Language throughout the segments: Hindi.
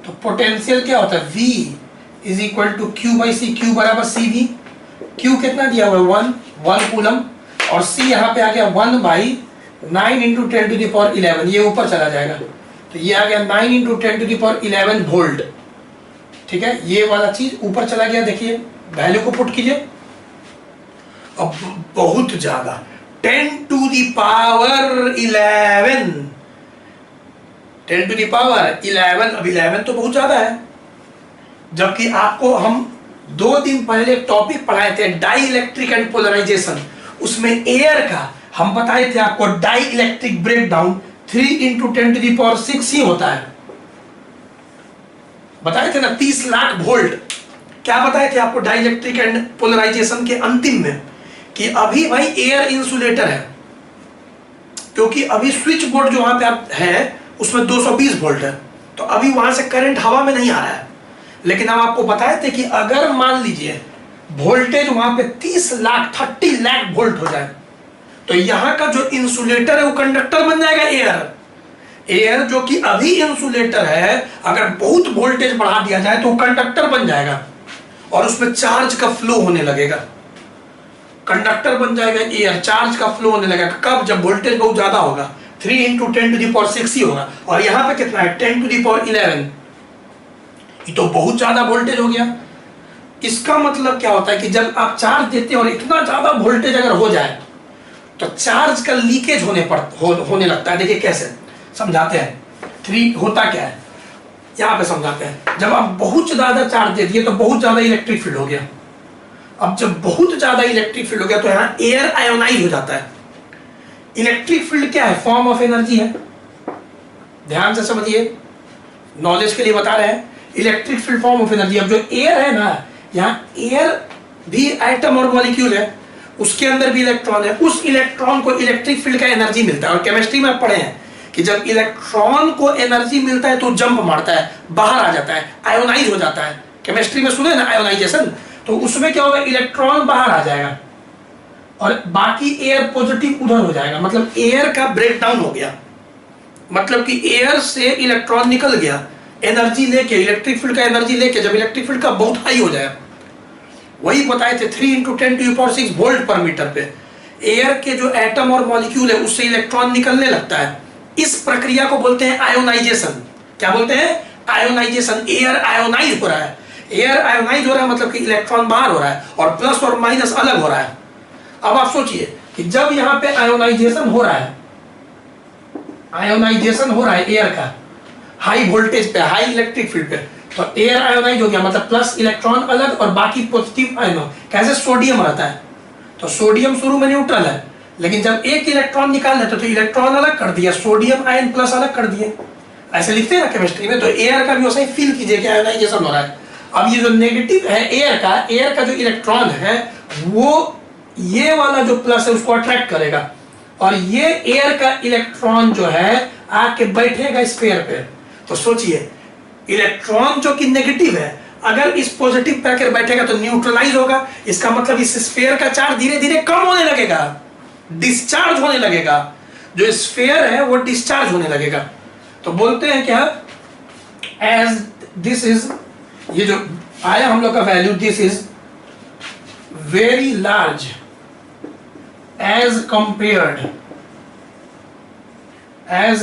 तो पोटेंशियल क्या होता है, V is equal to Q by सी, Q बराबर CV। Q कितना दिया हुआ है 1 कूलम, और C यहाँ पे आ गया 1 by 9 into 10 to the power 11, ये ऊपर चला जाएगा तो ये आ गया 9 into 10 to the power 11 volt. ठीक है, ये वाला चीज ऊपर चला गया, देखिए वैल्यू को पुट कीजिए। अब बहुत ज्यादा 10 to the power 11, 10 to the power 11, अब 11 तो बहुत ज्यादा है। जबकि आपको हम 2 दिन पहले एक टॉपिक पढ़ाए थे डाई इलेक्ट्रिक एंड पोलराइजेशन, उसमें एयर का हम बताए थे आपको dielectric breakdown 3 into 10 to the power 6 ही होता है, बताए थे ना 30 लाख वोल्ट। क्या बताए थे आपको डाई इलेक्ट्रिक एंड पोलराइजेशन के अंतिम में, कि अभी भाई एयर इंसुलेटर है, क्योंकि अभी स्विच बोर्ड जो वहां पे आप है उसमें 220 वोल्ट है, तो अभी वहां से करंट हवा में नहीं आ रहा है। लेकिन हम आपको बताए थे कि अगर मान लीजिए वोल्टेज वहां पे 30 लाख वोल्ट हो जाए, तो यहां का जो इंसुलेटर है वो कंडक्टर बन जाएगा। एयर जो कि अभी इंसुलेटर है, अगर बहुत वोल्टेज बढ़ा दिया जाए तो कंडक्टर बन जाएगा और उसमें चार्ज का फ्लो होने लगेगा, कंडक्टर बन जाएगा एयर, चार्ज का फ्लो होने लगेगा। कब? जब वोल्टेज बहुत ज्यादा होगा, 3 इंटू 10 टू द पावर 6 ही होगा, और यहां पे कितना है 10 टू द पावर 11, ये तो बहुत ज्यादा वोल्टेज हो गया। इसका मतलब क्या होता है कि जब आप चार्ज देते हैं और इतना ज्यादा वोल्टेज अगर हो जाए तो चार्ज का लीकेज होने लगता है। देखिए कैसे समझाते हैं, 3 होता क्या है यहां पे समझाते हैं। जब आप बहुत ज्यादा चार्ज दे दिए तो बहुत ज्यादा इलेक्ट्रिक फील्ड हो गया। अब जब बहुत ज्यादा इलेक्ट्रिक फील्ड हो गया तो यहाँ एयर आयोनाइज हो जाता है। इलेक्ट्रिक फील्ड क्या है? फॉर्म ऑफ एनर्जी है, ध्यान से समझिए, नॉलेज के लिए बता रहे हैं। Electric field form of energy. अब जो एयर है ना, यहाँ एयर भी एटम और मॉलिक्यूल है, उसके अंदर भी इलेक्ट्रॉन है, उस इलेक्ट्रॉन को इलेक्ट्रिक फील्ड का एनर्जी मिलता है। और केमिस्ट्री में आप पढ़े हैं कि जब इलेक्ट्रॉन को एनर्जी मिलता है तो जंप मारता है, बाहर आ जाता है, आयोनाइज हो जाता है। केमिस्ट्री में सुने ना आयोनाइजेशन, तो उसमें क्या होगा, इलेक्ट्रॉन बाहर आ जाएगा और बाकी एयर पॉजिटिव उधर हो जाएगा। मतलब एयर का ब्रेकडाउन हो गया, मतलब कि एयर से इलेक्ट्रॉन निकल गया एनर्जी लेके, इलेक्ट्रिक फील्ड का एनर्जी लेके। जब इलेक्ट्रिक फील्ड का बहुत हाई हो जाए, वही बताए थे 3 into 10 to the power 6 volt per metre पे एयर के जो एटम और मॉलिक्यूल है उससे इलेक्ट्रॉन निकलने लगता है। इस प्रक्रिया को बोलते हैं आयोनाइजेशन। क्या बोलते हैं? आयोनाइजेशन। एयर आयोनाइज हो रहा है, एयर आयोनाइज हो रहा है मतलब कि इलेक्ट्रॉन बाहर हो रहा है और प्लस और माइनस अलग हो रहा है। अब आप सोचिए कि जब यहाँ पे आयोनाइजेशन हो रहा है, आयोनाइजेशन हो रहा है एयर का हाई वोल्टेज पे, हाई इलेक्ट्रिक फील्ड पे, तो एयर आयोनाइज हो गया, मतलब प्लस इलेक्ट्रॉन अलग और बाकी पॉजिटिव आयन। कैसे? सोडियम रहता है, तो सोडियम शुरू में न्यूट्रल है, लेकिन जब एक इलेक्ट्रॉन निकाल देते तो इलेक्ट्रॉन अलग कर दिया, सोडियम आयन प्लस अलग कर दिए। ऐसे लिखते हैं ना केमिस्ट्री में। तो एयर का भी वैसे ही फील कीजिए कि आयोनाइजेशन हो रहा है। अब ये जो नेगेटिव है एयर का जो इलेक्ट्रॉन है वो ये वाला जो प्लस है उसको अट्रैक्ट करेगा, और ये एयर का इलेक्ट्रॉन जो है आके बैठेगा स्फीयर पे। तो सोचिए इलेक्ट्रॉन जो कि नेगेटिव है अगर इस पॉजिटिव पे आकर बैठेगा तो न्यूट्रलाइज होगा। इसका मतलब इस स्फीयर का चार्ज धीरे धीरे कम होने लगेगा, डिस्चार्ज होने लगेगा। जो स्फीयर है वो डिस्चार्ज होने लगेगा। तो बोलते हैं क्या, एज दिस इज, ये जो आया हम लोग का value, this is very large as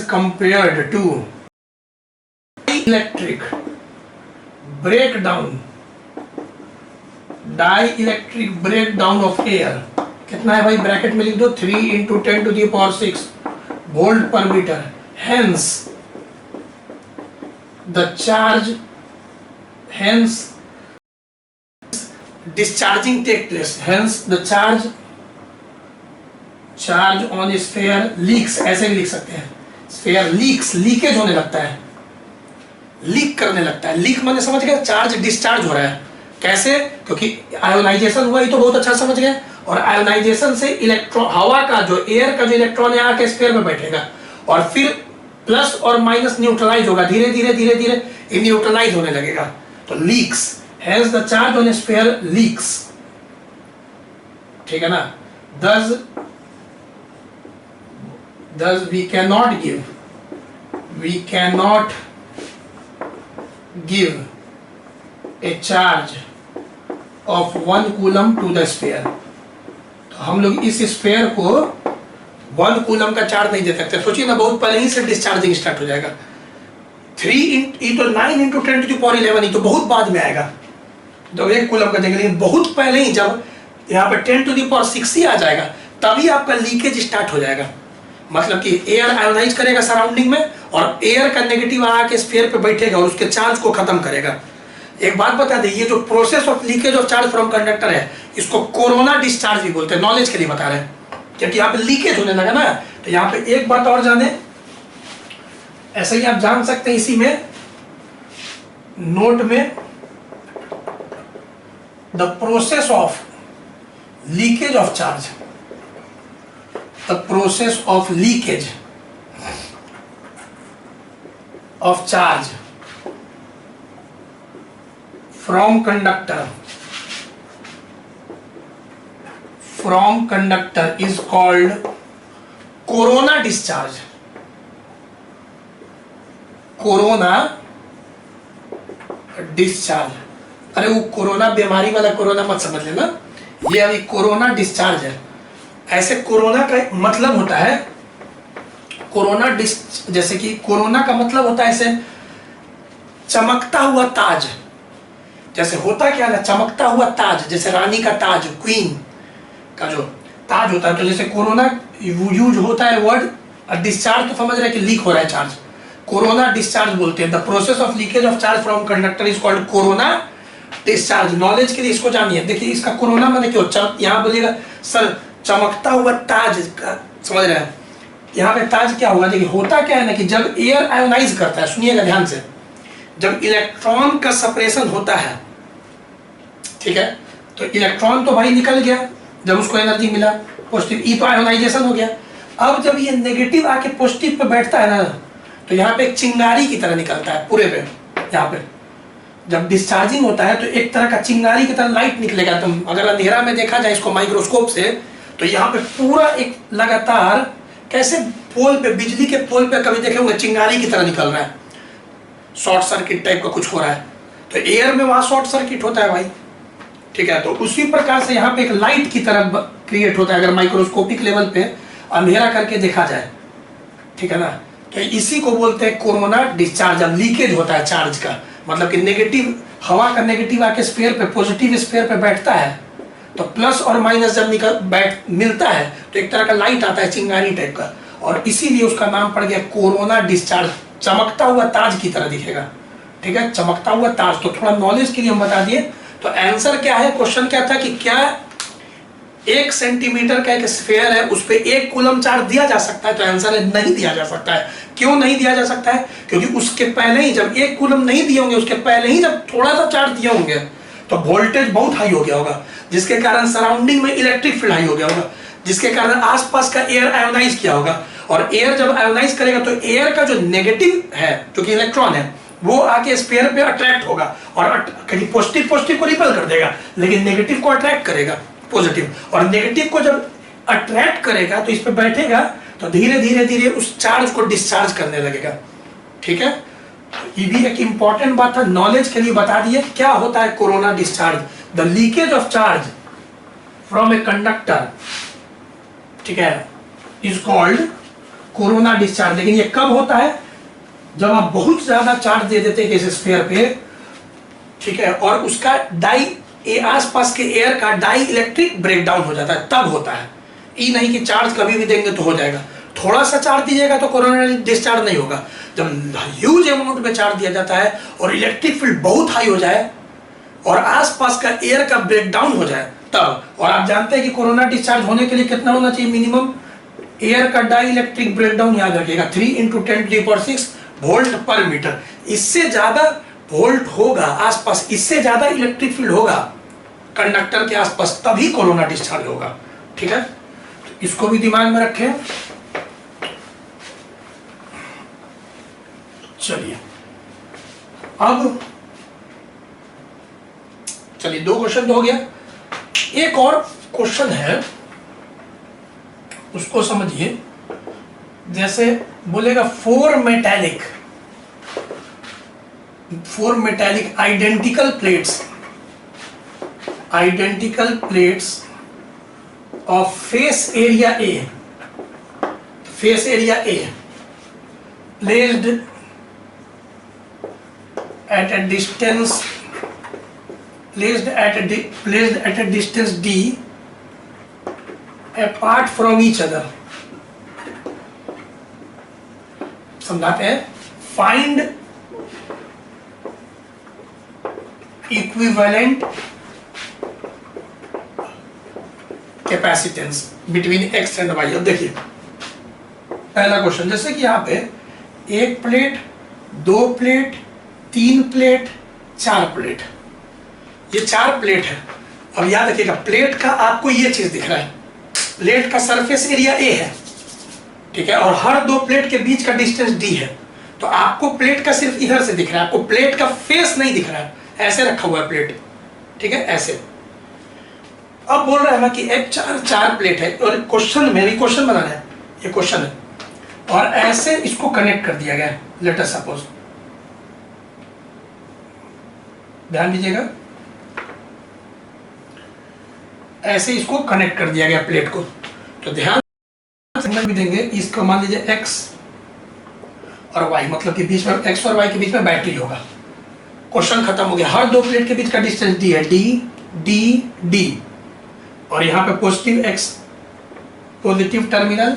compared to electric breakdown, dielectric breakdown of air. कितना है भाई? ब्रैकेट में लिख दो, 3 into 10 to the power 6 volt per metre. Hence the charge, hence discharging take place, hence the charge on sphere leaks. ऐसे भी लिख सकते हैं, स्फीयर लीक्स, लीकेज होने लगता है, लीक करने लगता है। लीक माने समझ गए, चार्ज डिस्चार्ज हो रहा है। कैसे? क्योंकि आयोनाइजेशन हुआ, ये तो बहुत अच्छा समझ गए। और आयोनाइजेशन से इलेक्ट्रॉन, हवा का जो एयर का जो इलेक्ट्रॉन है आके स्फीयर में बैठेगा और फिर प्लस और माइनस न्यूट्रलाइज होगा, धीरे धीरे धीरे धीरे न्यूट्रलाइज होने लगेगा। तो leaks, hence the charge on sphere leaks. ठीक है ना? thus we cannot give a charge of 1 coulomb to the sphere. तो हम लोग इस स्फीयर को 1 कूलम का चार्ज नहीं दे सकते। सोचिए ना, बहुत पहले ही से डिस्चार्जिंग स्टार्ट हो जाएगा। 3 तो 9 इंटू 10 टू द पावर 11 तो बहुत बाद में आएगा जब 1 कूलम का देंगे, लेकिन बहुत पहले ही जब यहाँ पे 10 टू द पावर 6 ही आ जाएगा तभी आपका लीकेज स्टार्ट हो जाएगा। मतलब कि एयर आयोनाइज करेगा सराउंडिंग में और एयर का नेगेटिव आके स्फीयर पे बैठेगा और उसके चार्ज को खत्म करेगा। एक बात बता दें, ये जो process of leakage of charge from conductor है इसको कोरोना डिस्चार्ज भी बोलते हैं। नॉलेज के लिए बता रहे हैं क्योंकि यहाँ पे लीकेज होने लगा ना। तो यहाँ पे एक बात और जाने, ऐसे ही आप जान सकते हैं इसी में नोट में, the process of leakage of charge, the process of leakage of charge from conductor is called corona discharge. Corona discharge, अरे वो कोरोना बीमारी वाला कोरोना मत समझ लेना, ये अभी कोरोना डिस्चार्ज है। ऐसे कोरोना का मतलब होता है कोरोना जैसे कि कोरोना का मतलब होता है ऐसे चमकता हुआ ताज। जैसे होता क्या है, चमकता हुआ ताज, जैसे रानी का ताज, क्वीन का जो ताज होता है। तो जैसे कोरोना यूज होता है वर्ड, और डिस्चार्ज तो समझ रहे हैं कि लीक हो रहा है चार्ज, कोरोना डिस्चार्ज बोलते हैं। The process of leakage of charge from conductor is called corona discharge. Knowledge के लिए इसको जानिए। देखिए इसका कोरोना मैंने क्यों, यहाँ बोलिएगा सर चमकता हुआ ताज का, समझ रहे हैं यहाँ पे ताज क्या होगा। देखिए होता क्या है ना कि जब एयर आयोनाइज करता है, सुनिएगा ध्यान से, जब इलेक्ट्रॉन का सेपरेशन होता है, ठीक है, तो इलेक्ट्रॉन तो भाई निकल गया जब उसको एनर्जी मिला पॉजिटिव, ई तो आयोनाइजेशन हो गया। अब जब ये नेगेटिव आके पॉजिटिव पे बैठता है ना, तो यहाँ पे एक चिंगारी की तरह निकलता है पूरे पे। यहाँ पे जब डिस्चार्जिंग होता है तो एक तरह का चिंगारी की तरह लाइट निकलेगा। तुम अगर अंधेरा में देखा जाए इसको माइक्रोस्कोप से, तो यहाँ पे पूरा एक लगातार कैसे पोल पे, बिजली के पोल पे कभी देखे होंगे चिंगारी की तरह निकल रहा है, शॉर्ट सर्किट टाइप का कुछ हो रहा है। तो एयर में वहां शॉर्ट सर्किट होता है भाई, ठीक है। तो उसी प्रकार से यहाँ पे एक लाइट की तरह क्रिएट होता है अगर माइक्रोस्कोपिक लेवल पे अंधेरा करके देखा जाए, ठीक है ना। तो इसी को बोलते हैं कोरोना डिस्चार्ज। जब लीकेज होता है चार्ज का, मतलब कि नेगेटिव, हवा का नेगेटिव आके स्फीयर पे, पॉजिटिव स्फीयर पे बैठता है, तो प्लस और माइनस जब मिलता है तो एक तरह का लाइट आता है चिंगारी टाइप का, और इसीलिए उसका नाम पड़ गया कोरोना डिस्चार्ज। चमकता हुआ ताज की तरह दिखेगा, ठीक है, चमकता हुआ ताज। तो थोड़ा नॉलेज के लिए हम बता दिए। तो आंसर क्या है, क्वेश्चन क्या था कि क्या 1 सेंटीमीटर का एक स्फीयर है, उस पर 1 कूलम चार्ज दिया जा सकता है। तो आंसर है नहीं दिया जा सकता है। क्यों नहीं दिया जा सकता है? क्योंकि उसके पहले ही जब 1 कूलम नहीं दिए होंगे, उसके पहले ही जब थोड़ा सा चार्ज दिए होंगे तो वोल्टेज बहुत हाई हो गया होगा, जिसके कारण सराउंडिंग में इलेक्ट्रिक फील्ड हाई हो गया होगा, जिसके कारण आसपास का एयर आयोनाइज किया होगा। और एयर जब आयोनाइज करेगा तो एयर का जो नेगेटिव है, जो कि इलेक्ट्रॉन है, वो आके स्फीयर पे अट्रैक्ट होगा और पॉजिटिव को रिपेल कर देगा, लेकिन नेगेटिव को अट्रैक्ट करेगा पॉजिटिव। और नेगेटिव को जब अट्रैक्ट करेगा तो इस पे बैठेगा तो धीरे धीरे धीरे उस चार्ज को डिस्चार्ज करने लगेगा, ठीक है। ये भी एक इंपॉर्टेंट बात है, नॉलेज के लिए बता दिए क्या होता है corona discharge. The leakage of charge from a conductor, ठीक है, इज कॉल्ड कोरोना डिस्चार्ज। लेकिन ये कब होता है? जब आप बहुत ज्यादा चार्ज दे देते हैं किसी स्फीयर पे, ठीक है, और उसका आसपास के एयर का डाई इलेक्ट्रिक ब्रेकडाउन हो जाता है, तब होता है। ये नहीं कि चार्ज कभी भी देंगे तो हो जाएगा। थोड़ा सा चार्ज दीजिएगा तो कोरोना डिस्चार्ज नहीं होगा। जब ह्यूज अमाउंट में चार्ज दिया जाता है और इलेक्ट्रिक फील्ड बहुत हाई हो जाए और आसपास का एयर का ब्रेकडाउन हो जाए तब। और आप जानते हैं कि कोरोना डिस्चार्ज होने के लिए कितना होना चाहिए मिनिमम? एयर का डाई इलेक्ट्रिक ब्रेकडाउन याद रखिएगा 3 × 10⁶ वोल्ट पर मीटर। इससे ज्यादा वोल्ट होगा आसपास, इससे ज्यादा इलेक्ट्रिक फील्ड होगा कंडक्टर के आसपास, तभी कोरोना डिस्चार्ज होगा, ठीक है। तो इसको भी दिमाग में रखें। चलिए अब चलिए 2 क्वेश्चन तो हो गया, एक और क्वेश्चन है उसको समझिए। जैसे बोलेगा 4 metallic 4 metallic identical plates of face area A, placed at a distance D apart from each other. समझाते हैं, find equivalent capacitance between X and Y. अब देखिए पहला क्वेश्चन, जैसे कि यहाँ पे 1 प्लेट, 2 प्लेट, 3 प्लेट, 4 प्लेट, ये 4 प्लेट है। अब याद रखिएगा, प्लेट का आपको ये चीज दिख रहा है, प्लेट का सरफेस एरिया ए है, ठीक है, और हर 2 प्लेट के बीच का डिस्टेंस डी है। तो आपको प्लेट का सिर्फ इधर से दिख रहा है, आपको प्लेट का फेस नहीं दिख रहा है, ऐसे रखा हुआ है प्लेट, ठीक है, ऐसे। अब बोल रहा है ना कि एक 4 प्लेट है, और क्वेश्चन में भी क्वेश्चन बनाना है, ये क्वेश्चन है, और ऐसे इसको कनेक्ट कर दिया गया है। लेट अस सपोज, ध्यान दीजिएगा, ऐसे इसको कनेक्ट कर दिया गया प्लेट को। तो ध्यान सिग्नल भी देंगे, इसको मान लीजिए x और y, मतलब कि बीच में x और y के बीच में बैटरी होगा। क्वेश्चन खत्म हो गया। हर 2 प्लेट के बीच का डिस्टेंस d है, d, और यहाँ पे positive x, positive terminal,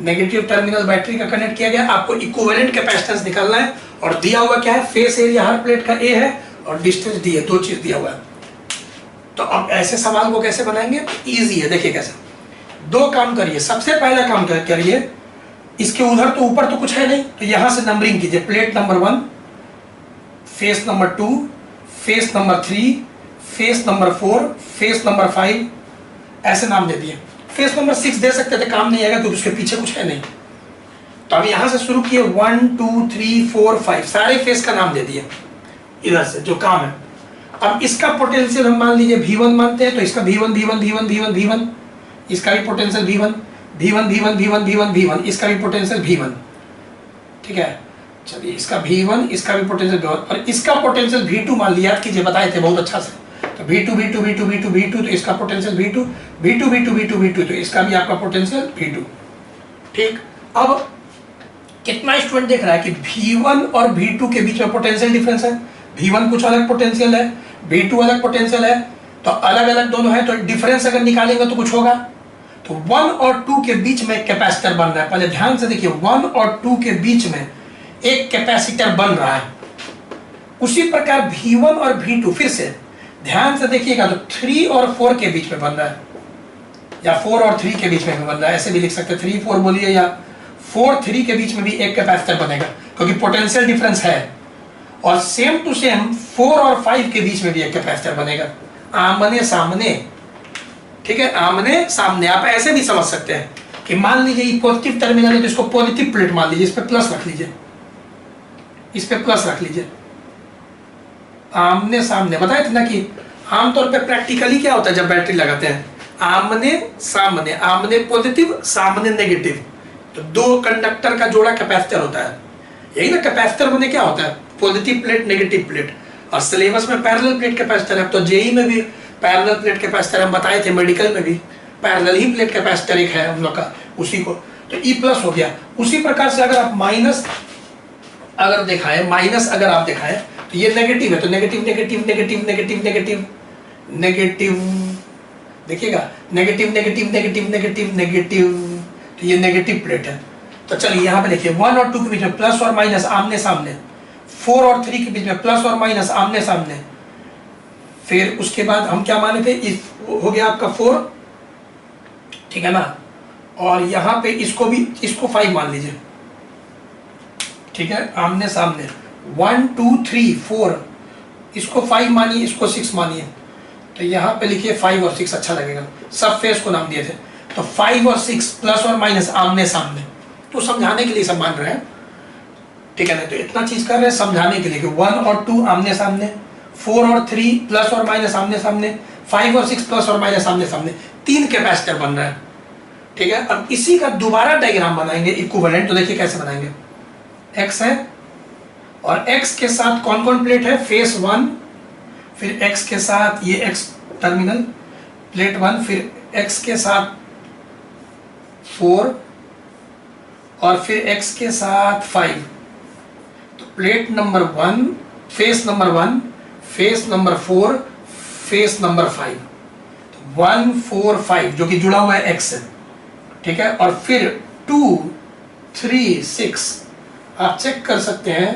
negative terminal battery का कनेक्ट किया गया। आपको इक्विवेलेंट कैपेसिटेंस निकालना है, और दिया हुआ क्या है, फेस एरिया हर प्लेट का a है और डिस्टेंस d है, 2 चीज दिया हुआ है। तो अब ऐसे सवाल को कैसे बनाएंगे, इजी है, देखिए कैसे। 2 काम करिए। सबसे पहला काम करिए, इसके उधर तो ऊपर तो कुछ है नहीं, तो यहां से नंबरिंग कीजिए, plate number 1, face number 2, face number 3, face number 4, face number 5, ऐसे नाम दे दिए। फेस नंबर 6 दे सकते थे, काम नहीं आएगा क्योंकि उसके पीछे कुछ है नहीं। तो अब यहां से शुरू किए, 1 2 3 4 5, सारे फेस का नाम दे दिए इधर से जो काम है। अब इसका पोटेंशियल हम मान लीजिए V1 मानते हैं, तो इसका V1, इसका भी पोटेंशियल V1, इसका भी पोटेंशियल V1, ठीक है। चलिए, इसका V1, इसका भी पोटेंशियल V1, और इसका पोटेंशियल V2 मान लिया, याद कीजिए, बताए थे बहुत अच्छा से। तो V2, तो इसका पोटेंशियल V2, तो इसका भी आपका पोटेंशियल V2, ठीक। अब कितना स्टूडेंट देख रहा है कि V1 और V2 के बीच में पोटेंशियल डिफरेंस है। V1 कुछ अलग पोटेंशियल है, V2 अलग पोटेंशियल है, तो अलग अलग दोनों है, तो डिफरेंस अगर निकालेंगे तो कुछ होगा। तो 1 और 2 के बीच में कैपेसिटर बन रहा है। पहले ध्यान से देखिए, 1 और 2 के बीच में एक कैपेसिटर बन रहा है। उसी प्रकार V1 और V2, फिर से ध्यान से देखिएगा, तो 3 और 4 के बीच में बन रहा है, या 4 और 3 के बीच में बन रहा है, ऐसे भी लिख सकते हैं, 3 4 बोलिए, या 4 3 के बीच में भी एक कैपेसिटर बनेगा, क्योंकि पोटेंशियल डिफरेंस है। और सेम टू सेम 4 और 5 के बीच में भी एक कैपेसिटर बनेगा, आमने सामने, ठीक है, आमने सामने। आप ऐसे भी समझ सकते हैं कि मान लीजिए ये पॉजिटिव टर्मिनल है, तो इसको पॉजिटिव प्लेट मान लीजिए, इस पे प्लस रख लीजिए, इस पे प्लस रख लीजिए, आमने सामने। बताए थे ना कि आमतौर पे प्रैक्टिकली क्या होता है जब बैटरी लगाते हैं, आमने सामने, आमने पॉजिटिव, सामने नेगेटिव, तो 2 कंडक्टर का जोड़ा कैपेसिटर होता है। यही ना कैपेसिटर बने क्या होता है, पॉजिटिव प्लेट, नेगेटिव प्लेट। और सिलेबस में पैरेलल प्लेट कैपेसिटर है, तो जेई में भी पैरेलल प्लेट कैपेसिटर हम बताए थे, मेडिकल में भी पैरेलल ही प्लेट कैपेसिटर एक है हम लोग का, उसी को, तो ई प्लस हो गया। उसी प्रकार से अगर आप माइनस अगर दिखाएं, माइनस अगर आप दिखाएं, तो ये नेगेटिव है, तो negative negative negative negative negative negative, देखिएगा, negative negative negative negative negative, तो ये नेगेटिव प्लेट है। तो चलिए यहाँ पे देखिए, 1 और 2 के बीच में प्लस और माइनस आमने सामने, 4 और 3 के बीच में प्लस और माइनस आमने सामने। फिर उसके बाद हम क्या माने थे, इस हो गया आपका 4, ठीक है ना, और यहाँ पे इसको भी, इसको 5 मान लीजिए, ठीक है, आमने सामने, 1 2 3 4, इसको 5 मानिए, इसको 6 मानिए, तो यहाँ पे लिखिए 5 और 6 अच्छा लगेगा, सब फेस को नाम दिए थे। तो 5 और 6 प्लस और माइनस आमने सामने, तो समझाने के लिए सब मान रहे हैं, ठीक है ना। तो इतना चीज कर रहे हैं समझाने के लिए कि 1 और 2 आमने सामने, 4 और 3 प्लस और माइनस आमने सामने, 5 और 6 प्लस और माइनस आमने सामने, 3 कैपेसिटर बन रहा है, ठीक है। अब इसी का दोबारा डायग्राम बनाएंगे इक्विवेलेंट, तो देखिए कैसे बनाएंगे। x है और x के साथ कौन कौन प्लेट है, फेस 1, फिर x के साथ ये x टर्मिनल प्लेट 1, फिर x के साथ 4 और फिर x के साथ 5। तो plate number 1, face number 1, face number 4, face number 5, तो 1 4 5 जो कि जुड़ा हुआ है x से, ठीक है। और फिर 2 3 6 आप चेक कर सकते हैं,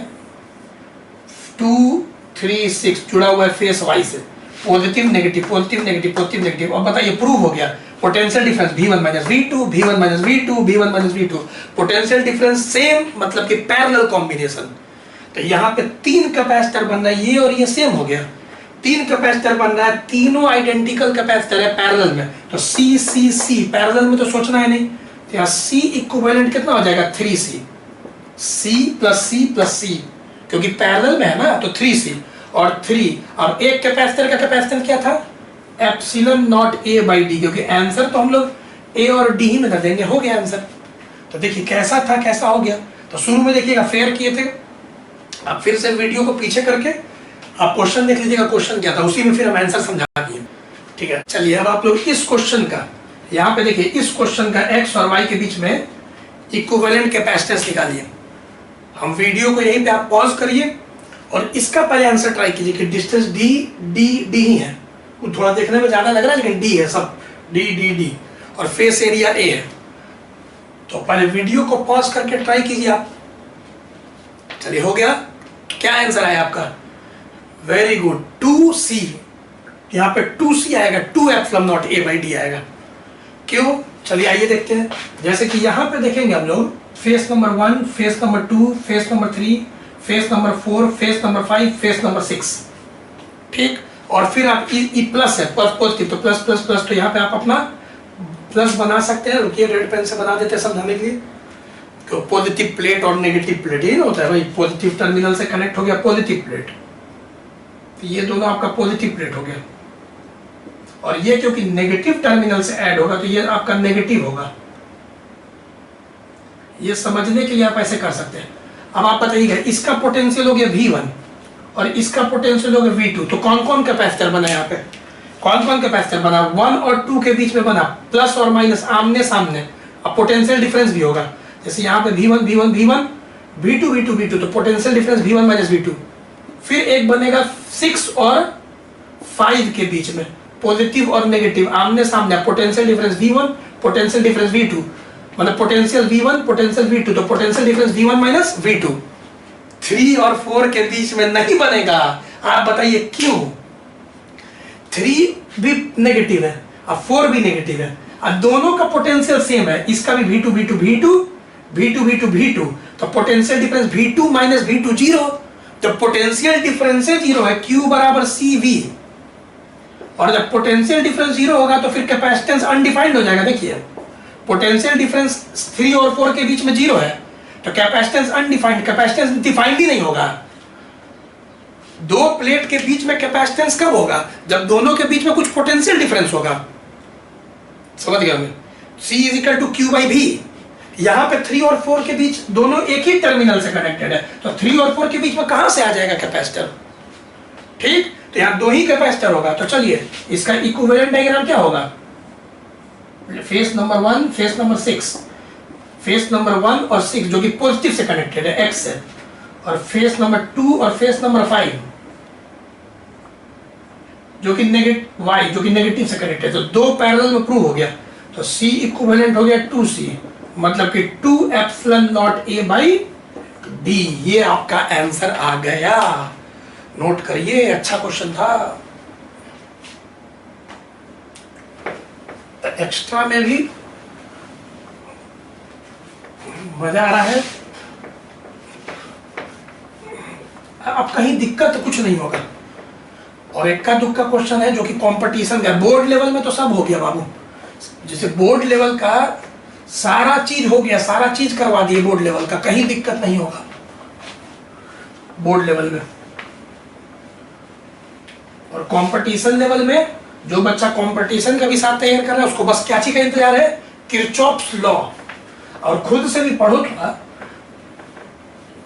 2 3 6 जुड़ा हुआ है फेस y से, positive negative positive negative positive negative. अब बताइए प्रूव हो गया potential difference V1 minus V2 V1 minus V2 V1 minus V2, potential difference same, मतलब कि पैरेलल कॉम्बिनेशन। तो यहाँ पे 3 कैपेसिटर बन रहा है, ये और ये सेम हो गया, 3 कैपेसिटर बन रहा है, तीनों आइडेंटिकल कैपेसिटर है पैरेलल में। तो C पैरेलल में तो सोचना है नहीं, तो यहाँ C इक्विवेलेंट कितना हो जाएगा, 3C, C प्लस C क्योंकि पैरेलल में है ना, तो 3C और 3, और एक कैपेसिटर का कैपेसिटेंस क्या था, epsilon naught A by D, क्योंकि आंसर तो हम लोग A और D ही में कर देंगे, हो गया आंसर। तो देखिए कैसा था, कैसा हो गया। तो शुरू में देखिएगा फेयर किए थे, आप फिर से वीडियो को पीछे करके आप क्वेश्चन देख लीजिएगा, क्वेश्चन क्या था, उसी में फिर हम आंसर समझा दिए, ठीक है। चलिए अब आप लोग इस क्वेश्चन का, यहाँ पे देखिए इस क्वेश्चन का x और y के बीच में इक्विवेलेंट कैपेसिटेंस निकालिए। हम वीडियो को यहीं पे आप पॉज करिए और इसका पहले आंसर ट्राई कीजिए कि डिस्टेंस d ही है, वो थोड़ा देखने में ज्यादा लग रहा है लेकिन d है सब, d और फेस एरिया a है। तो पहले वीडियो को पॉज करके ट्राई कीजिए आप। चलिए हो गया, क्या आंसर आया आपका, वेरी गुड, 2C। यहाँ पे 2C आएगा, 2 epsilon naught A by D आएगा। क्यों, चलिए आइए देखते हैं। जैसे कि यहाँ पे देखेंगे हम लोग face number 1, face number 2, face number 3, face number 4, face number 5, face number 6, ठीक। और फिर आप ई प्लस है, प्लस पॉजिटिव, तो प्लस प्लस प्लस, तो यहाँ पे आप अपना प्लस बना सकते हैं। रुकिए रेड पेन से बना देते हैं समझाने के लिए। तो पॉजिटिव प्लेट और नेगेटिव प्लेट, ये ना होता है भाई, पॉजिटिव टर्मिनल से कनेक्ट हो गया पॉजिटिव प्लेट, तो ये दोनों आपका पॉजिटिव प्लेट हो गया, और ये क्योंकि नेगेटिव टर्मिनल से ऐड होगा तो ये आपका नेगेटिव होगा। ये समझने के लिए आप ऐसे कर सकते हैं। अब आप बताइएगा इसका पोटेंशियल हो गया V1 और इसका पोटेंशियल हो गया V2, तो कौन कौन कैपेसिटर बना यहाँ पे, कौन कौन कैपेसिटर बना, 1 और 2 के बीच में बना, प्लस और माइनस आमने सामने। अब पोटेंशियल डिफरेंस भी होगा, जैसे यहाँ पे V1 V2 तो potential difference V1 minus V2। फिर एक बनेगा 6 और 5 के बीच में, पॉजिटिव और नेगेटिव आमने सामने, potential difference V1 potential difference V2, मतलब पोटेंशियल V1 पोटेंशियल V2, तो potential difference V1 minus V2। 3 और 4 के बीच में नहीं बनेगा, आप बताइए क्यों। 3 भी नेगेटिव है और 4 भी नेगेटिव है, और दोनों का पोटेंशियल सेम है, इसका भी V2 तो potential difference V2 minus V2 zero. जब पोटेंशियल डिफरेंस जीरो है, Q बराबर CV, और जब पोटेंशियल डिफरेंस जीरो होगा तो फिर कैपेसिटेंस अनडिफाइंड हो जाएगा। देखिए पोटेंशियल डिफरेंस 3 और 4 के बीच में जीरो है, तो कैपेसिटेंस अनडिफाइंड, कैपेसिटेंस डिफाइंड ही नहीं होगा। दो प्लेट के बीच में कैपेसिटेंस कब होगा, जब दोनों के बीच में कुछ पोटेंशियल डिफरेंस होगा, समझ गया मैं। C is equal to Q by V। यहाँ पे 3 और 4 के बीच दोनों एक ही टर्मिनल से कनेक्टेड है, तो 3 और 4 के बीच में कहां से आ जाएगा कैपेसिटर, ठीक। तो यहाँ 2 ही कैपेसिटर होगा। तो चलिए इसका इक्विवेलेंट डायग्राम क्या होगा, face number 1 face number 6, face number 1 और 6 जो कि पॉजिटिव से कनेक्टेड है X से, और फेस नंबर 2 और फेस नंबर 5 जो कि Y जो कि नेगेटिव से कनेक्टेड है। तो दो पैरेलल में प्रूव हो गया, तो C इक्विवेलेंट हो गया 2C, मतलब कि 2 epsilon naught A by D. ये आपका आंसर आ गया, नोट करिए, अच्छा क्वेश्चन था। एक्स्ट्रा में भी मजा आ रहा है। अब कहीं दिक्कत कुछ नहीं होगा, और इक्का दुक्का क्वेश्चन है जो कि कंपटीशन का, बोर्ड लेवल में तो सब हो गया बाबू। जैसे बोर्ड लेवल का सारा चीज हो गया, सारा चीज करवा दिए बोर्ड लेवल का, कहीं दिक्कत नहीं होगा बोर्ड लेवल में। और कंपटीशन लेवल में जो बच्चा कंपटीशन का भी साथ तैयार कर रहा है उसको बस क्या चीज का इंतजार है, किरचॉफ्स लॉ। और खुद से भी पढ़ो थोड़ा,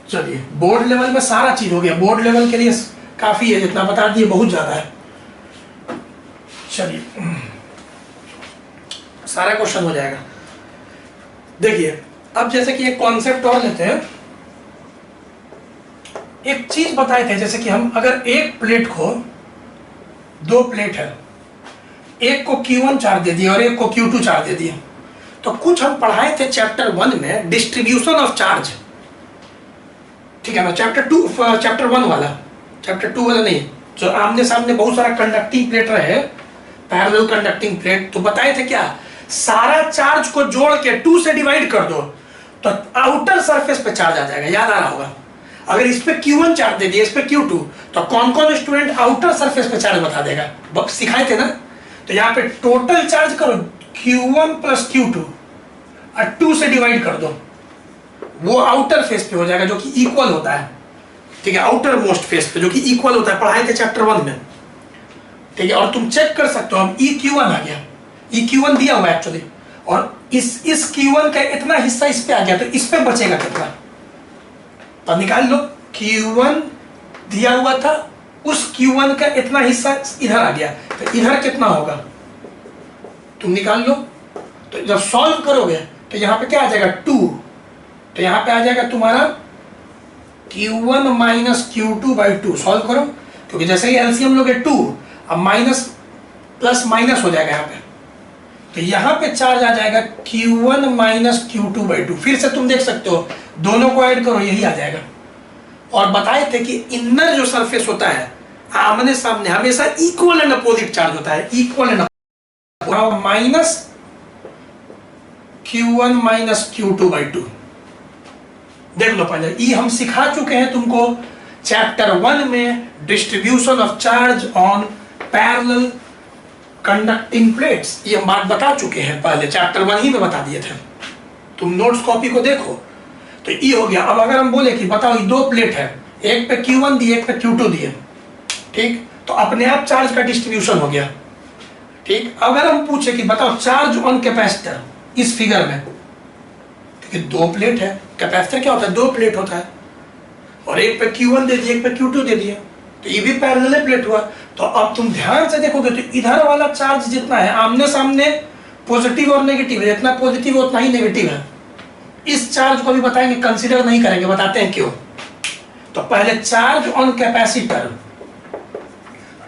चलिए बोर्ड लेवल में सारा चीज हो गया, बोर्ड लेवल के लिए काफी है, जितना बता दिए बहुत ज्यादा है। चलिए सारा क्वेश्चन हो जाएगा। देखिए अब जैसे कि एक कॉन्सेप्ट और लेते हैं, एक चीज बताए थे जैसे कि हम अगर एक प्लेट को, दो प्लेट है, एक को Q1 चार्ज दे दिए और एक को Q2 चार्ज दे दिए, तो कुछ हम पढ़ाए थे चैप्टर 1 में डिस्ट्रीब्यूशन ऑफ चार्ज, ठीक है ना, चैप्टर 1 वाला, चैप्टर 2 वाला नहीं, जो आमने सामने बहुत सारा कंडक्टिंग प्लेट रहे, पैरेलल कंडक्टिंग प्लेट, तो बताए थे क्या, सारा चार्ज को जोड़ के 2 से डिवाइड कर दो तो आउटर सरफेस पे चार्ज आ जाएगा, याद आ रहा होगा। अगर इस पे Q1 चार्ज दे दिया, इस पे Q2, तो कौन कौन स्टूडेंट आउटर सरफेस पे चार्ज बता देगा, सिखाए थे ना। तो यहाँ पे टोटल चार्ज करो Q1 प्लस Q2 और 2 से डिवाइड कर दो, वो आउटर फेस पे हो जाएगा जो कि इक्वल होता है, ठीक है, आउटर मोस्ट फेस पे जो कि इक्वल होता है, पढ़ाए थे चैप्टर 1 में, ठीक है। और तुम चेक कर सकते हो, अब EQ1 आ गया, EQ1 दिया हुआ है एक्चुअली, और इस Q1 का इतना हिस्सा इस पे आ गया, तो इस पे बचेगा कितना, तो निकाल लो। Q1 दिया हुआ था, उस Q1 का इतना हिस्सा इधर आ गया, तो इधर कितना होगा तुम निकाल लो। तो जब सॉल्व करोगे तो यहाँ पे क्या आ जाएगा 2, तो यहाँ पे आ जाएगा तुम्हारा Q1 minus Q2 by 2, solve करो, क्योंकि जैसे ही एलसीएम लोगे 2, अब माइनस प्लस माइनस हो जाएगा यहाँ पे, तो यहाँ पे चार्ज आ जाएगा Q1 माइनस Q2 बाई 2। फिर से तुम देख सकते हो, दोनों को ऐड करो यही आ जाएगा। और बताए थे कि इनर जो सरफेस होता है आमने सामने हमेशा इक्वल एंड अपोजिट चार्ज होता है, equal and minus Q1 minus Q2 by 2, देख लो पहले, ये हम सिखा चुके हैं तुमको चैप्टर 1 में, distribution of charge on parallel conducting plates, ये हम बात बता चुके हैं पहले, चैप्टर 1 ही में बता दिए थे, तुम नोट्स कॉपी को देखो। तो ये हो गया। अब अगर हम बोले कि बताओ ये दो प्लेट है, एक पे Q1 दिए, एक पे Q2 दिए, ठीक, तो अपने आप चार्ज का डिस्ट्रीब्यूशन हो गया, ठीक। अगर हम पूछे कि बताओ चार्ज ऑन कैपेसिटर इस फिगर में, क्योंकि दो प्लेट है, कैपेसिटर क्या होता है, दो प्लेट होता है, और एक पे Q1 दे दिए, एक पे Q2 दे दिए, तो ये भी पैरेलल प्लेट हुआ। तो अब तुम ध्यान से देखोगे तो इधर वाला चार्ज जितना है आमने सामने पॉजिटिव और नेगेटिव है, जितना पॉजिटिव है उतना ही नेगेटिव है। इस चार्ज को भी बताएंगे, कंसीडर नहीं करेंगे, बताते हैं क्यों। तो पहले चार्ज ऑन कैपेसिटर,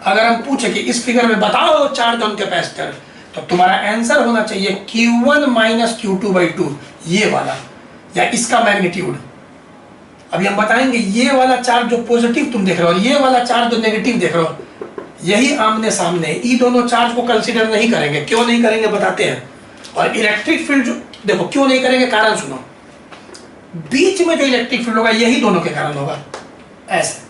अगर हम पूछे कि इस फिगर में बताओ चार्ज ऑन कैपेसिटर, तो तुम्हारा आंसर होना चाहिए Q1 माइनस Q2 बाई 2, ये वाला, या इसका मैग्नीट्यूड। अभी हम बताएंगे ये वाला चार्ज जो पॉजिटिव तुम देख रहे हो, ये वाला चार्ज जो नेगेटिव देख रहे हो, यही आमने सामने, ये दोनों चार्ज को कंसीडर नहीं करेंगे। क्यों नहीं करेंगे बताते हैं। और इलेक्ट्रिक फील्ड जो, देखो क्यों नहीं करेंगे, कारण सुनो, बीच में जो इलेक्ट्रिक फील्ड होगा यही दोनों के कारण होगा, ऐसे,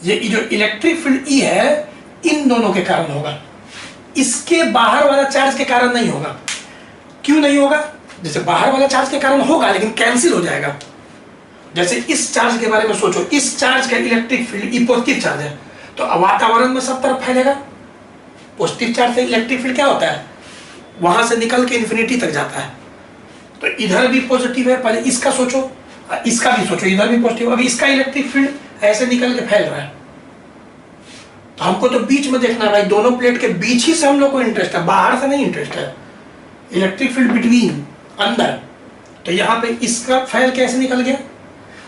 ये जो इलेक्ट्रिक फील्ड ई है इन दोनों के कारण होगा, इसके बाहर वाला चार्ज के कारण नहीं होगा। क्यों नहीं होगा, जैसे बाहर वाला चार्ज के कारण होगा लेकिन कैंसिल हो जाएगा। जैसे इस चार्ज के बारे में सोचो, इस चार्ज का electric field E positive charge है, तो वातावरण में सब तरफ फैलेगा। पॉजिटिव चार्ज से इलेक्ट्रिक फील्ड क्या होता है, वहां से निकल के इन्फिनिटी तक जाता है। तो इधर भी पॉजिटिव है, पहले इसका सोचो, इसका भी सोचो, इधर भी पॉजिटिव, अभी इसका इलेक्ट्रिक फील्ड ऐसे निकल के फैल रहा है, तो हमको तो बीच में देखना है भाई, दोनों प्लेट के बीच ही से हम लोग को इंटरेस्ट है, बाहर से नहीं इंटरेस्ट है। इलेक्ट्रिक फील्ड बिटवीन, अंदर, तो यहाँ पे इसका फैल कैसे निकल गया,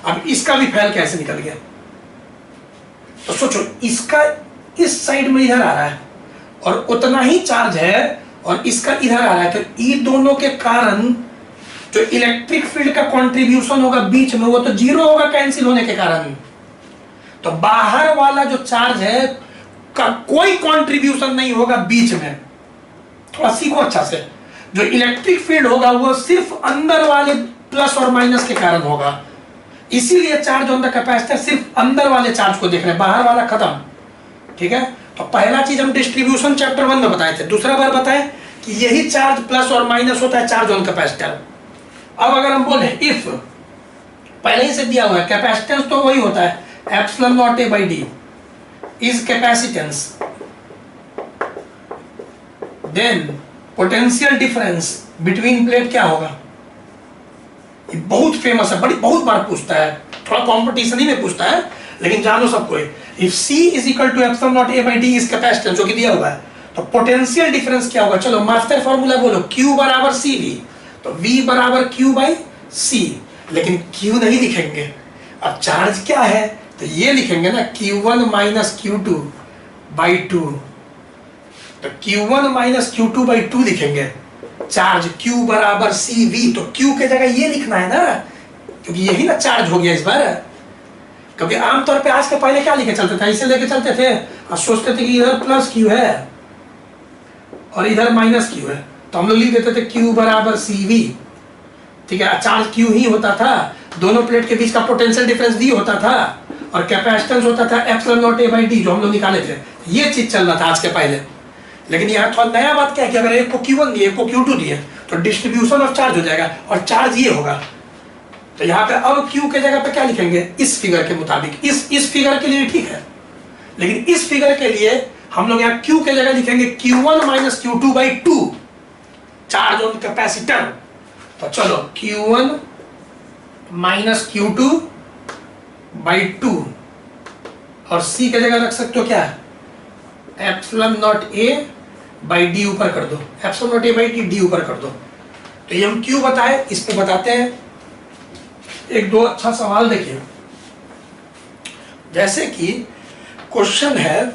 अब इसका भी फैल कैसे निकल गया। तो सोचो, इसका इस साइड में इधर आ रहा है और उतना ही चार्ज है, और इसका इधर आ रहा है, तो ये दोनों के कारण जो इलेक्ट्रिक फील्ड का कंट्रीब्यूशन होगा बीच में, वो तो जीरो होगा कैंसिल होने के कारण। तो बाहर वाला जो चार्ज है का कोई कंट्रीब्यूशन नहीं होगा बीच में। थोड़ा सीखो अच्छा से, जो इलेक्ट्रिक फील्ड होगा वो सिर्फ अंदर वाले प्लस और माइनस के कारण होगा। इसीलिए चार्ज ऑन द कैपेसिटर सिर्फ अंदर वाले चार्ज को देख रहे हैं, बाहर वाला खत्म, ठीक है। तो पहला चीज हम डिस्ट्रीब्यूशन चैप्टर 1 में बताए थे, दूसरा बार बताए कि यही चार्ज प्लस और माइनस होता है चार्ज ऑन कैपेसिटर। अब अगर हम बोले इफ, पहले ही से दिया हुआ है, कैपेसिटेंस तो वही होता है epsilon naught A by D is capacitance, then potential difference between plate क्या होगा, ये बहुत फेमस है, बड़ी बहुत बार पूछता है, थोड़ा कंपटीशन ही में पूछता है, लेकिन जानो सबको, if C is equal to epsilon naught A by D is capacitance, जो कि दिया हुआ है, तो पोटेंशियल डिफरेंस क्या होगा? चलो मास्टर फॉर्मूला बोलो, Q बराबर CV, तो V बराबर Q बाई C, लेकिन Q नहीं लिखेंगे। अब चार्ज क्या है तो ये लिखेंगे ना, Q1 माइनस Q2 बाई 2, तो Q1 माइनस Q2 बाई 2 लिखेंगे। चार्ज Q बराबर CV, तो Q के जगह ये लिखना है ना, क्योंकि यही ना चार्ज हो गया इस बार। क्योंकि आमतौर पे आज के पहले क्या लेके चलते थे, इसे लेके चलते थे और सोचते थे कि इधर प्लस Q है और इधर माइनस Q है, तो हम लोग लिख देते थे Q बराबर CV, ठीक है। चार्ज Q ही होता था, दोनों प्लेट के बीच का पोटेंशियल डिफरेंस D होता था और कैपेसिटेंस होता था epsilon naught A by D, जो हम लोग निकाले थे। ये चीज चल रहा था आज के पहले। लेकिन यहाँ थोड़ा नया बात क्या है कि अगर एक को Q1 दिए, एक को Q2 दिए, तो डिस्ट्रीब्यूशन ऑफ चार्ज हो जाएगा और चार्ज ये होगा। तो यहाँ पे अब Q के जगह पे क्या लिखेंगे, इस फिगर के मुताबिक, इस फिगर के लिए ठीक है, लेकिन इस फिगर के लिए हम लोग यहाँ Q के जगह लिखेंगे Q1 minus Q2 by 2, charge on capacitor. तो चलो Q1 माइनस Q2 बाई 2, और C के जगह रख सकते हो क्या, epsilon naught A by D ऊपर कर दो, epsilon naught A by D ऊपर कर दो। तो ये हम क्यों बताए, इस पे बताते हैं। एक दो अच्छा सवाल देखिए, जैसे कि क्वेश्चन है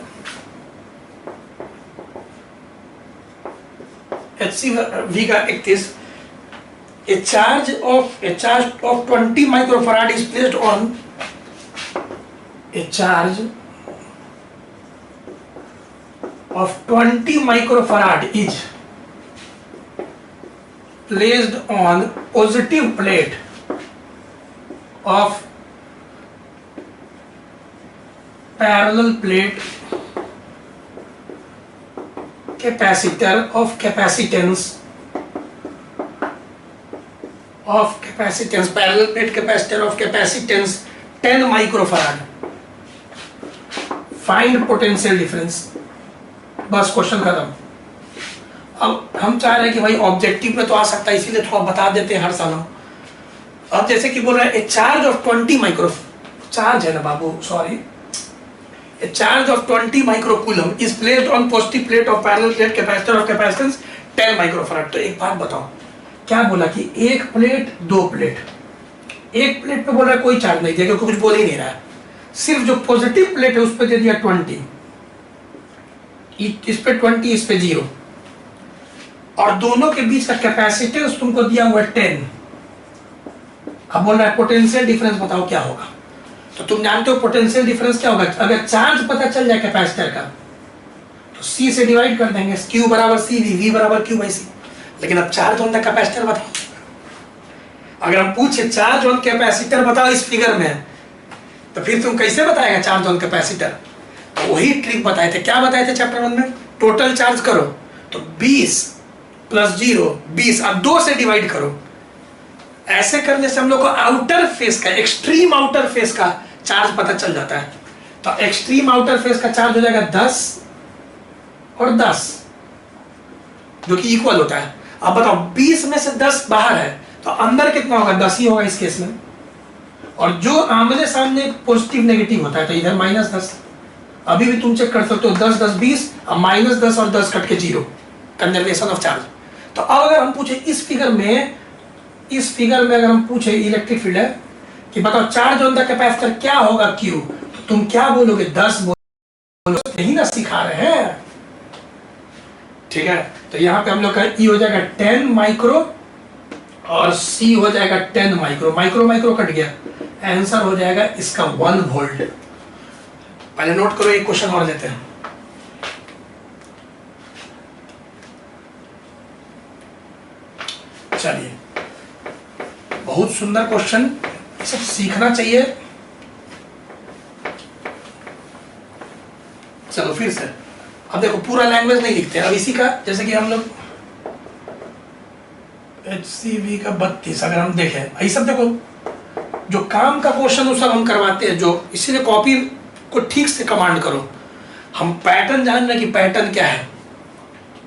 HCV का 31, a charge of 20 microfarad is placed on a charge of 20 microfarad is placed on positive plate of parallel plate capacitor of capacitance parallel plate capacitor of capacitance 10 microfarad, find potential difference। बस क्वेश्चन खत्म। अब हम चाह रहे हैं कि भाई ऑब्जेक्टिव में तो आ सकता है, इसीलिए थोड़ा बता देते हैं हर साल हम। अब जैसे कि बोल रहा है, a charge of 20 micro, charge है ना बाबू, sorry, a charge of 20 microcoulomb is placed on positive plate of parallel plate capacitor of capacitance 10 microfarad. तो एक बात बताओ, क्या बोला कि एक प्लेट दो प्लेट, एक प्लेट पे बोल रहा है कोई चार्ज नहीं दिया क्योंकि कुछ बोल ही नहीं रहा है, सिर्फ जो पॉजिटिव प्लेट है उस पे दे दिया 20, इस पे 20, इस पे 0, और दोनों के बीच का कैपेसिटेंस तुमको दिया हुआ है 10। अब बोल रहा है पोटेंशियल डिफरेंस बताओ क्या होगा। तो तुम जानते हो पोटेंशियल डिफरेंस क्या होगा, अगर चार्ज पता चल जाए कैपेसिटर का तो C से डिवाइड कर देंगे, Q बराबर CV, V बराबर Q बाई C। लेकिन अब चार्ज ऑन द कैपेसिटर बताओ। अगर हम पूछे चार्ज ऑन कैपेसिटर बताओ इस फिगर में, तो फिर तुम कैसे बताएगा चार्ज ऑन कैपेसिटर। तो वही ट्रिक बताए थे, क्या बताए थे चैप्टर 1 में, टोटल चार्ज करो तो 20 प्लस 0 20, अब 2 से डिवाइड करो। ऐसे करने से हम लोग को आउटर फेस का, एक्सट्रीम आउटर फेस का चार्ज पता चल जाता है। तो एक्सट्रीम आउटर फेस का चार्ज हो जाएगा 10 और 10, जो कि इक्वल होता है। अब बताओ 20 में से 10 बाहर है तो अंदर कितना होगा, 10 ही होगा इस केस में। और जो आमने सामने पॉजिटिव नेगेटिव होता है तो इधर -10। अभी भी तुम चेक कर सकते हो, 10 10 20, अब -10 और 10 कट के 0, कंजर्वेशन ऑफ चार्ज। तो अब अगर हम पूछे इस फिगर में अगर हम पूछे इलेक्ट्रिक फील्ड है कि बताओ चार्ज ऑन द कैपेसिटर क्या होगा Q, तो तुम क्या बोलोगे, 10 बोलो, यही ना सिखा रहे हैं, ठीक है। तो यहाँ पे हम लोग का E हो जाएगा 10 माइक्रो और C हो जाएगा 10 माइक्रो, माइक्रो कट गया, आंसर हो जाएगा इसका 1 वोल्ट। पहले नोट करो, एक क्वेश्चन और लेते हैं। चलिए, बहुत सुंदर क्वेश्चन, सब सीखना चाहिए। चलो फिर से, अब देखो पूरा लैंग्वेज नहीं लिखते, अब इसी का जैसे कि हम लोग HCV का 32 अगर हम देखें, ये सब देखो जो काम का क्वेश्चन वो सब हम करवाते हैं, जो इसीलिए कॉपी को ठीक से कमांड करो। हम पैटर्न जान रहे कि पैटर्न क्या है,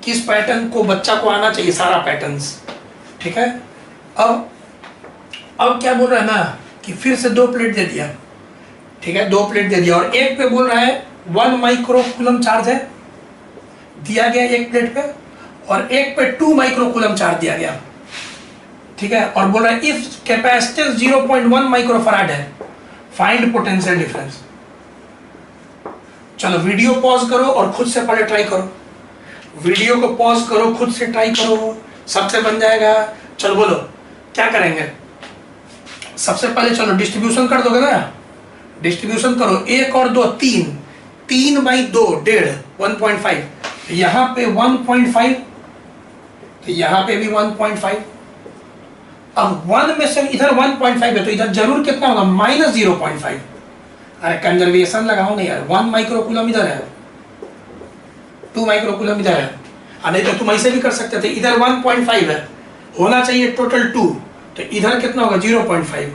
किस पैटर्न को बच्चा को आना चाहिए, सारा पैटर्न्स, ठीक है। अब अब क्या बोल रहा है ना कि फिर से 2 प्लेट दे दिया, ठीक है, 2 प्लेट दे दिया, और एक पे बोल रहा है 1 माइक्रो कूलम चार्ज है दिया गया एक प्लेट पे, और एक पे 2 माइक्रो कूलम चार्ज दिया गया, ठीक है, और बोल रहा है इफ कैपेसिटेंस 0.1 माइक्रो फराड है, फाइंड पोटेंशियल डिफरेंस। चलो वीडियो पॉज करो और खुद से पहले ट्राई करो, वीडियो को पॉज करो, खुद से ट्राई करो, सबसे बन जाएगा। चलो बोलो क्या करेंगे। सबसे पहले चलो डिस्ट्रीब्यूशन कर दोगे ना, डिस्ट्रीब्यूशन करो, 1 और 2 3, 3 बाई 2 1.5, 1.5, यहाँ पे 1.5, तो यहाँ पे भी 1.5। अब 1 में से इधर 1.5 है तो इधर जरूर कितना होगा, -0.5। अरे कंजर्वेशन लगाओ नहीं यार, 1 माइक्रो कूलम इधर है, 2 माइक्रो कूलम इधर है, नहीं तो तुम ऐसे भी कर सकते थे, इधर 1.5 है, होना चाहिए टोटल 2, तो इधर कितना होगा 0.5,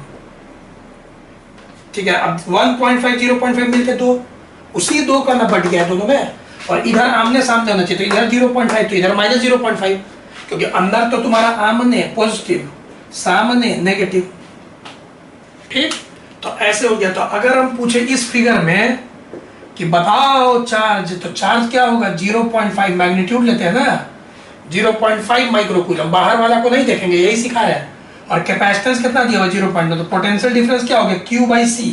ठीक है। अब 1.5 0.5 मिलके 2, उसी 2 का ना बढ़ गया दोनों में, और इधर आमने सामने होना चाहिए, तो इधर 0.5 तो इधर -0.5, क्योंकि अंदर तो तुम्हारा आमने पॉजिटिव, सामने नेगेटिव, ठीक। तो ऐसे हो गया। तो अगर हम पूछे इस फिगर में कि बताओ चार्ज, तो चार्ज क्या होगा 0.5, मैग्नीट्यूड लेते हैं ना, 0.5 माइक्रो कूलम, बाहर वाला को नहीं देखेंगे, यही सिखा है। और कैपेसिटेंस कितना दिया हुआ 0.9, तो पोटेंशियल डिफरेंस क्या हो गया Q बाई C,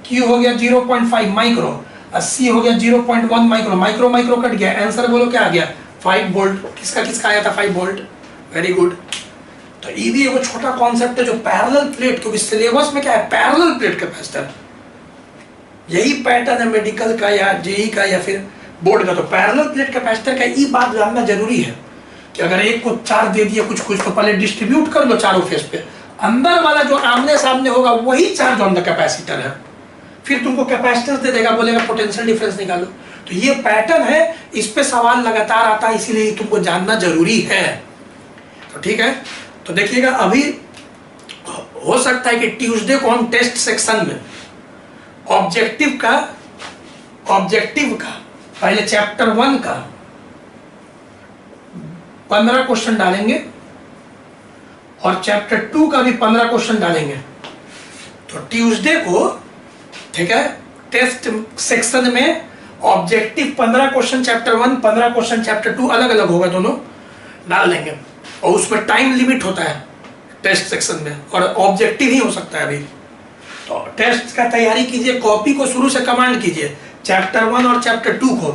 Q हो गया 0.5 माइक्रो, और C हो गया 0.1 माइक्रो, माइक्रो माइक्रो कट गया, आंसर बोलो क्या आ गया 5 वोल्ट। किसका किसका आया था 5 वोल्ट, वेरी गुड। तो ये भी एक छोटा कॉन्सेप्ट है जो पैरेलल प्लेट, क्योंकि सिलेबस में क्या है पैरेलल प्लेट कैपेसिटर, यही पैटर्न है मेडिकल का या जेई का या फिर बोर्ड का। तो पैरेलल प्लेट कैपेसिटर का ये बात जानना जरूरी है कि अगर एक को चार्ज दे दिया कुछ कुछ, तो पहले डिस्ट्रीब्यूट कर लो चारों फेस पे, अंदर वाला जो आमने सामने होगा वही चार्ज ऑन द कैपेसिटर है, फिर तुमको कैपेसिटेंस दे देगा, बोलेगा पोटेंशियल डिफरेंस निकालो। तो ये पैटर्न है, इस पे सवाल लगातार आता है, इसीलिए तुमको जानना जरूरी है। तो ठीक है, तो देखिएगा अभी हो सकता है कि ट्यूसडे को हम टेस्ट सेक्शन में ऑब्जेक्टिव का पहले चैप्टर 1 का 15 क्वेश्चन डालेंगे और चैप्टर 2 का भी 15 क्वेश्चन डालेंगे। तो ट्यूसडे को, ठीक है, टेस्ट सेक्शन में objective 15 question chapter 1, 15 question chapter 2, अलग अलग होगा, दोनों डाल देंगे। और उसमें टाइम लिमिट होता है टेस्ट सेक्शन में, और ऑब्जेक्टिव ही हो सकता है अभी। तो टेस्ट का तैयारी कीजिए, कॉपी को शुरू से कमांड कीजिए चैप्टर 1 और चैप्टर 2 को,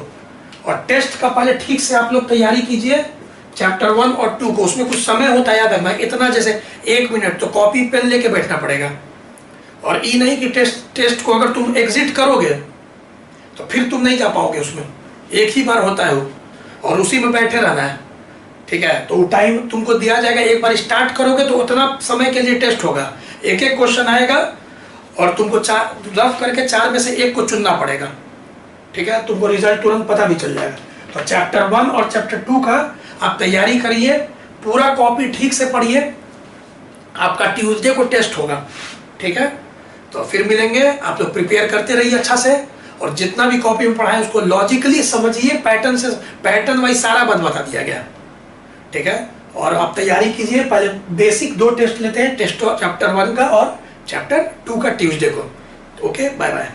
और टेस्ट का पहले ठीक से आप लोग तैयारी कीजिए चैप्टर 1 और 2 को। उसमें कुछ समय होता है, याद है मैं इतना, जैसे 1 मिनट, तो कॉपी पेन लेके बैठना पड़ेगा। और ये नहीं कि टेस्ट को अगर तुम एग्जिट करोगे तो फिर तुम नहीं जा पाओगे, उसमें एक ही बार होता है वो, और उसी में बैठे रहना है, ठीक है। तो टाइम तुमको दिया जाएगा, एक बार स्टार्ट करोगे तो उतना समय के लिए टेस्ट होगा, एक एक क्वेश्चन आएगा और तुमको रफ करके 4 में से 1 को चुनना पड़ेगा, ठीक है। तुमको रिजल्ट तुरंत पता भी चल जाएगा। तो चैप्टर 1 और चैप्टर 2 का आप तैयारी करिए, पूरा कॉपी ठीक से पढ़िए, आपका ट्यूसडे को टेस्ट होगा, ठीक है। तो फिर मिलेंगे, आप लोग प्रिपेयर करते रहिए अच्छा से, और जितना भी कॉपी में पढ़ाएं उसको लॉजिकली समझिए, पैटर्न से, पैटर्न वाइज सारा बात बता दिया गया, ठीक है। और आप तैयारी कीजिए, पहले बेसिक 2 टेस्ट लेते हैं, टेस्ट चैप्टर 1 का और चैप्टर 2 का ट्यूसडे को। Okay, bye bye.